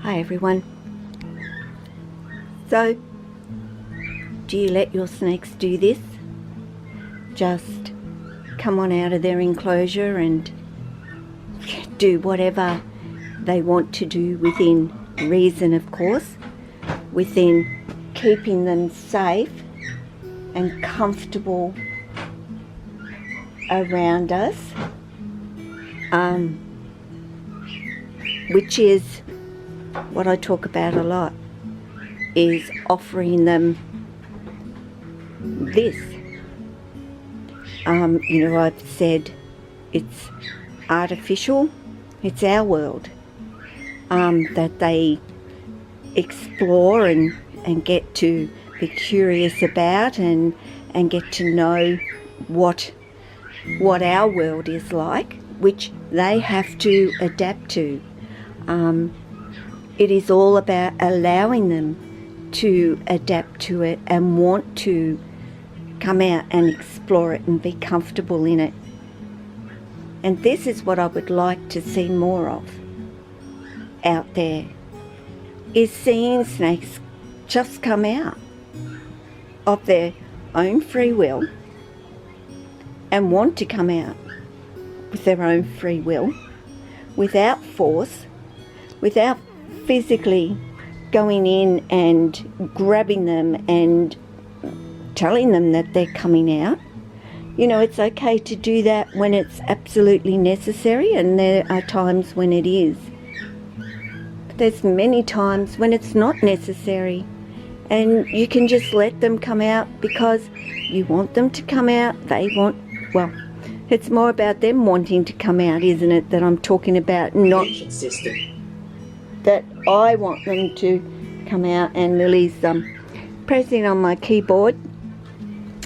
Hi everyone. So, do you let your snakes do this? Just come on out of their enclosure and do whatever they want to do within reason, of course, within keeping them safe and comfortable around us, which is what I talk about a lot, is offering them this. I've said it's artificial, it's our world, that they explore and get to be curious about and get to know what our world is like, which they have to adapt to. It is all about allowing them to adapt to it and want to come out and explore it and be comfortable in it. And this is what I would like to see more of out there, is seeing snakes just come out of their own free will and want to come out with their own free will, without force, without physically going in and grabbing them and telling them that they're coming out. You know, it's okay to do that when it's absolutely necessary, and there are times when it is. But there's many times when it's not necessary, and you can just let them come out because you want them to come out. It's more about them wanting to come out, isn't it, that I'm talking about, not that I want them to come out. And Lily's pressing on my keyboard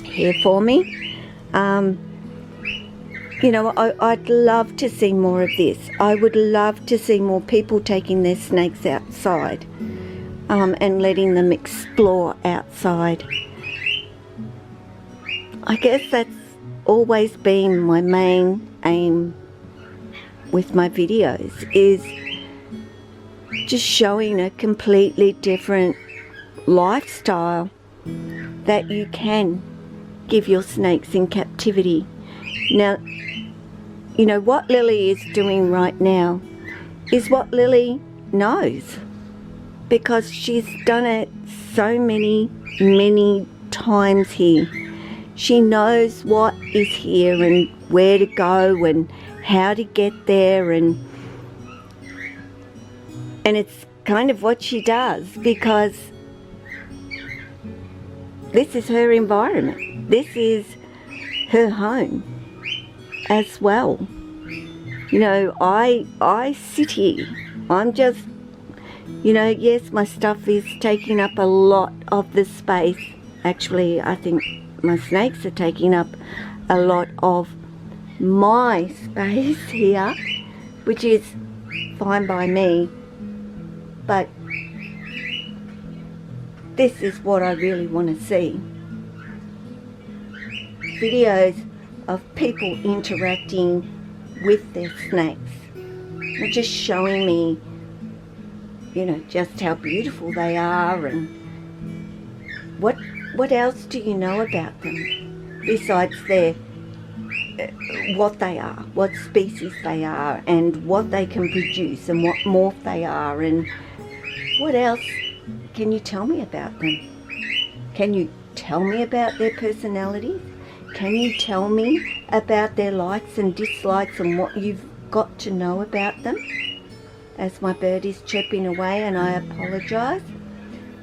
here for me. I'd love to see more of this. I would love to see more people taking their snakes outside and letting them explore outside. I guess that's always been my main aim with my videos, is just showing a completely different lifestyle that you can give your snakes in captivity. Now, you know, what Lily is doing right now is what Lily knows, because she's done it so many times here. She knows what is here and where to go and how to get there, and it's kind of what she does, because this is her environment. This is her home as well. You know, I sit here. I'm just, yes, my stuff is taking up a lot of the space. Actually, I think my snakes are taking up a lot of my space here, which is fine by me. But this is what I really want to see. Videos of people interacting with their snakes. They're just showing me, just how beautiful they are, and what else do you know about them besides what they are, what species they are, and what they can produce, and what morph they are, and what else can you tell me about them? Can you tell me about their personalities? Can you tell me about their likes and dislikes and what you've got to know about them? As my bird is chirping away, and I apologise.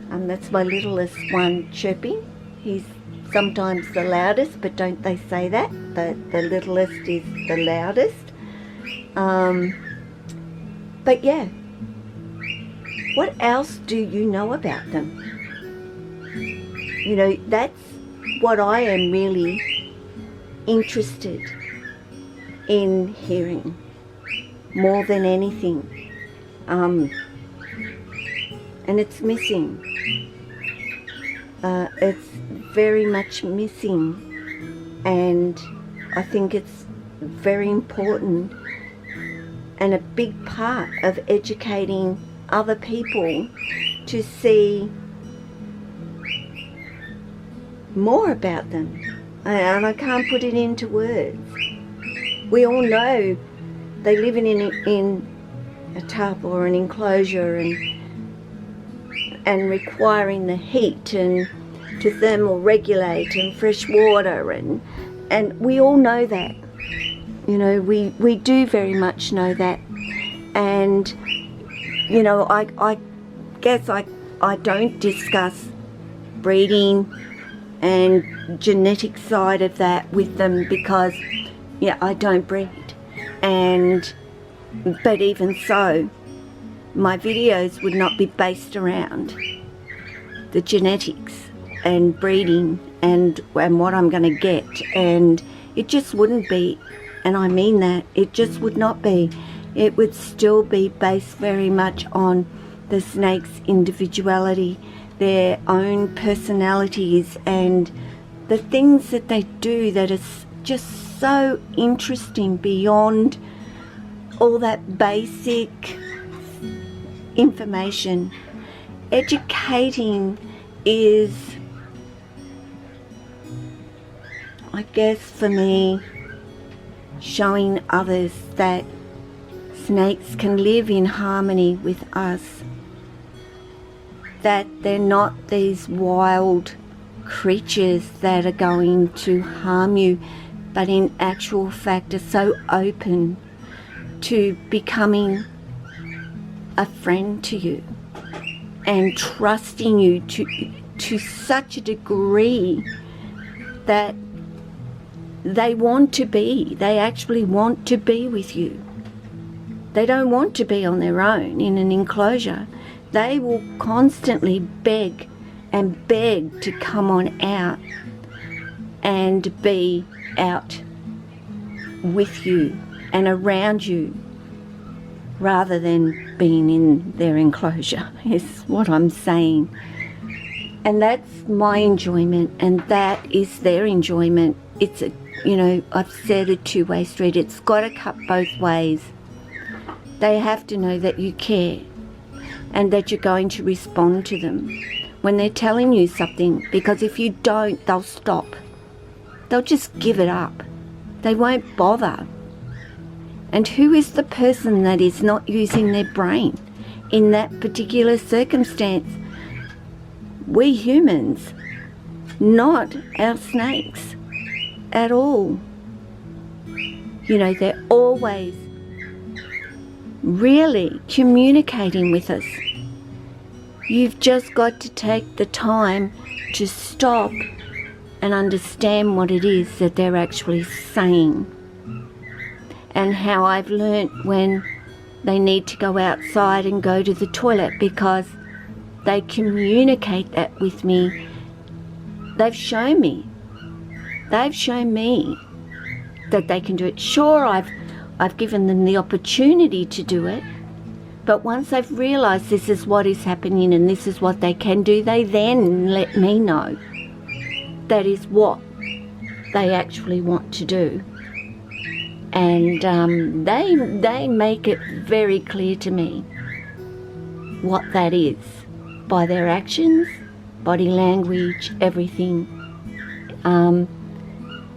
That's my littlest one chirping. He's sometimes the loudest, but don't they say that? The littlest is the loudest. But yeah. What else do you know about them? That's what I am really interested in hearing more than anything. And it's missing. It's very much missing, and I think it's very important and a big part of educating other people to see more about them. And I can't put it into words. We all know they live in a tub or an enclosure and requiring the heat and to thermal regulate and fresh water, and we all know that. You know, we do very much know that. And you know, I guess I don't discuss breeding and genetic side of that with them because, yeah, I don't breed. But even so, my videos would not be based around the genetics and breeding and what I'm going to get, and it just wouldn't be, and I mean that, it just would not be. It would still be based very much on the snake's individuality, their own personalities, and the things that they do that is just so interesting beyond all that basic information. Educating is, I guess for me, showing others that snakes can live in harmony with us, that they're not these wild creatures that are going to harm you, but in actual fact are so open to becoming a friend to you and trusting you to such a degree that they actually want to be with you. They don't want to be on their own in an enclosure. They will constantly beg and beg to come on out and be out with you and around you rather than being in their enclosure, is what I'm saying. And that's my enjoyment, and that is their enjoyment. It's a, you know, I've said a two-way street. It's got to cut both ways. They have to know that you care and that you're going to respond to them when they're telling you something, because if you don't, they'll stop. They'll just give it up. They won't bother. And who is the person that is not using their brain in that particular circumstance? We humans, not our snakes at all. You know, they're always really communicating with us. You've just got to take the time to stop and understand what it is that they're actually saying, and how I've learnt when they need to go outside and go to the toilet, because they communicate that with me. They've shown me that they can do it. Sure, I've given them the opportunity to do it, but once they've realised this is what is happening and this is what they can do, they then let me know that is what they actually want to do. And they make it very clear to me what that is by their actions, body language, everything. And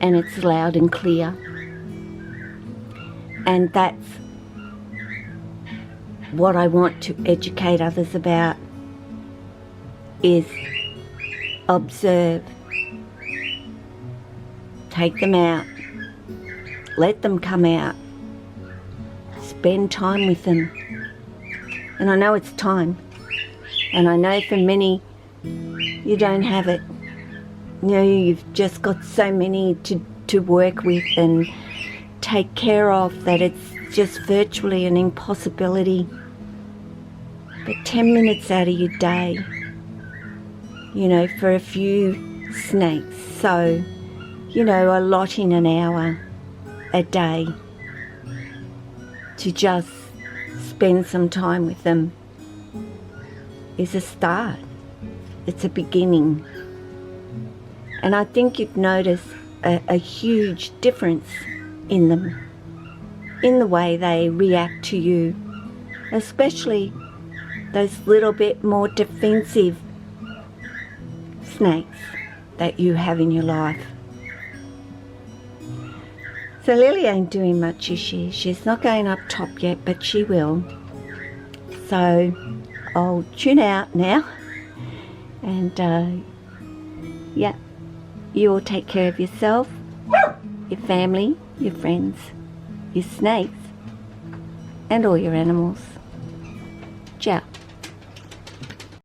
it's loud and clear. And that's what I want to educate others about, is observe. Take them out. Let them come out. Spend time with them. And I know it's time. And I know for many, you don't have it. You know, you've just got so many to work with and take care of that it's just virtually an impossibility. But 10 minutes out of your day, you know, for a few snakes. So, you know, allotting an hour a day to just spend some time with them is a start. It's a beginning. And I think you'd notice a huge difference in them, in the way they react to you, especially those little bit more defensive snakes that you have in your life. So Lily ain't doing much, is she? She's not going up top yet, but she will. So I'll tune out now, and yeah, you all take care of yourself, your family, your friends, your snakes, and all your animals. Ciao.